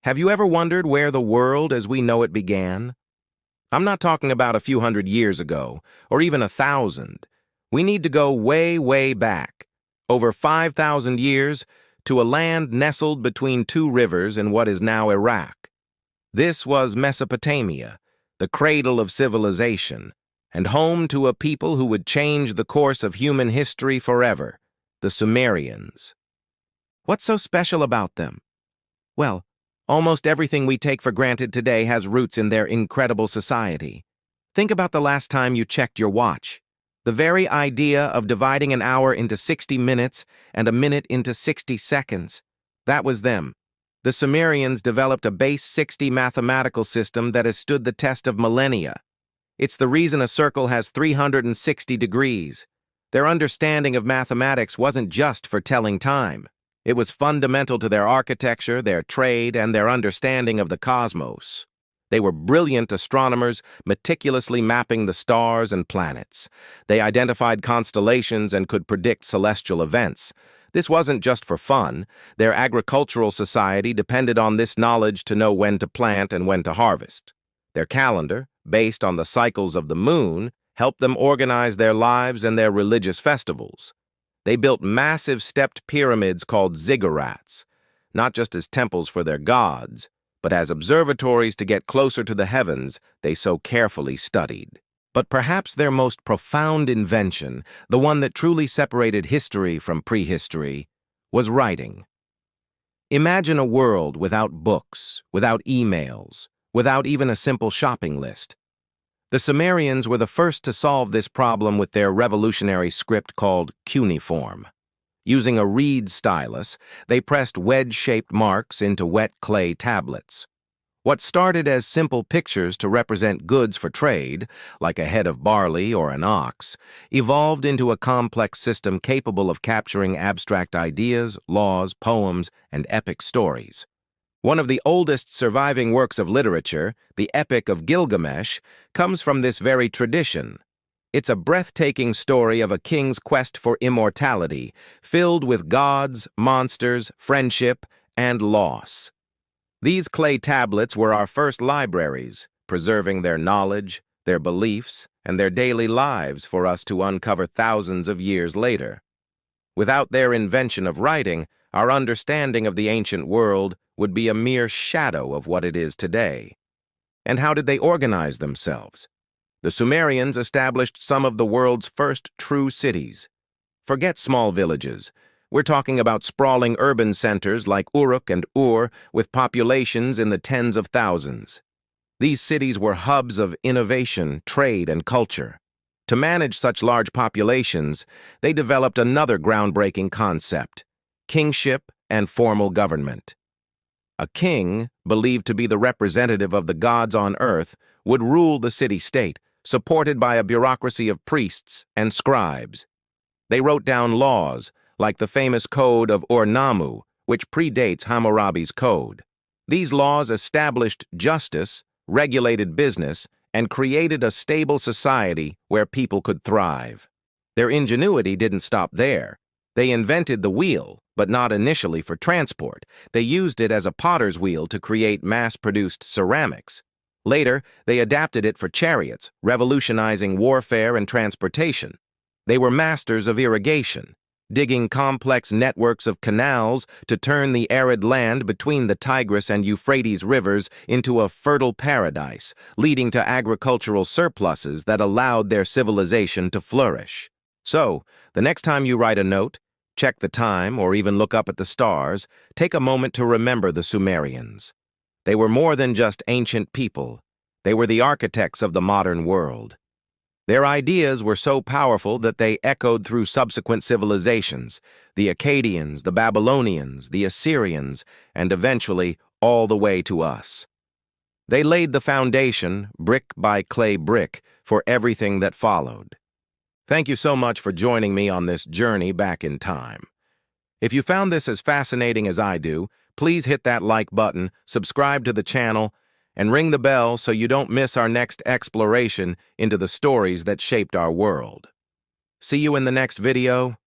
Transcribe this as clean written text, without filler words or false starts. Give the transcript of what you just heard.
Have you ever wondered where the world as we know it began? I'm not talking about a few hundred years ago, or even 1,000. We need to go way, way back, over 5,000 years, to a land nestled between two rivers in what is now Iraq. This was Mesopotamia, the cradle of civilization, and home to a people who would change the course of human history forever, the Sumerians. What's so special about them? Well, almost everything we take for granted today has roots in their incredible society. Think about the last time you checked your watch. The very idea of dividing an hour into 60 minutes and a minute into 60 seconds. That was them. The Sumerians developed a base 60 mathematical system that has stood the test of millennia. It's the reason a circle has 360 degrees. Their understanding of mathematics wasn't just for telling time. It was fundamental to their architecture, their trade, and their understanding of the cosmos. They were brilliant astronomers, meticulously mapping the stars and planets. They identified constellations and could predict celestial events. This wasn't just for fun. Their agricultural society depended on this knowledge to know when to plant and when to harvest. Their calendar, based on the cycles of the moon, helped them organize their lives and their religious festivals. They built massive stepped pyramids called ziggurats, not just as temples for their gods, but as observatories to get closer to the heavens they so carefully studied. But perhaps their most profound invention, the one that truly separated history from prehistory, was writing. Imagine a world without books, without emails, without even a simple shopping list. The Sumerians were the first to solve this problem with their revolutionary script called Cuneiform. Using a reed stylus, they pressed wedge-shaped marks into wet clay tablets. What started as simple pictures to represent goods for trade, like a head of barley or an ox, evolved into a complex system capable of capturing abstract ideas, laws, poems, and epic stories. One of the oldest surviving works of literature, the Epic of Gilgamesh, comes from this very tradition. It's a breathtaking story of a king's quest for immortality, filled with gods, monsters, friendship, and loss. These clay tablets were our first libraries, preserving their knowledge, their beliefs, and their daily lives for us to uncover thousands of years later. Without their invention of writing, our understanding of the ancient world would be a mere shadow of what it is today. And how did they organize themselves? The Sumerians established some of the world's first true cities. Forget small villages. We're talking about sprawling urban centers like Uruk and Ur with populations in the tens of thousands. These cities were hubs of innovation, trade, and culture. To manage such large populations, they developed another groundbreaking concept: kingship and formal government. A king, believed to be the representative of the gods on earth, would rule the city-state, supported by a bureaucracy of priests and scribes. They wrote down laws, like the famous Code of Ur-Nammu, which predates Hammurabi's code. These laws established justice, regulated business, and created a stable society where people could thrive. Their ingenuity didn't stop there. They invented the wheel, but not initially for transport. They used it as a potter's wheel to create mass-produced ceramics. Later, they adapted it for chariots, revolutionizing warfare and transportation. They were masters of irrigation, digging complex networks of canals to turn the arid land between the Tigris and Euphrates rivers into a fertile paradise, leading to agricultural surpluses that allowed their civilization to flourish. So, the next time you write a note, check the time, or even look up at the stars, take a moment to remember the Sumerians. They were more than just ancient people. They were the architects of the modern world. Their ideas were so powerful that they echoed through subsequent civilizations, the Akkadians, the Babylonians, the Assyrians, and eventually all the way to us. They laid the foundation, brick by clay brick, for everything that followed. Thank you so much for joining me on this journey back in time. If you found this as fascinating as I do, please hit that like button, subscribe to the channel, and ring the bell so you don't miss our next exploration into the stories that shaped our world. See you in the next video.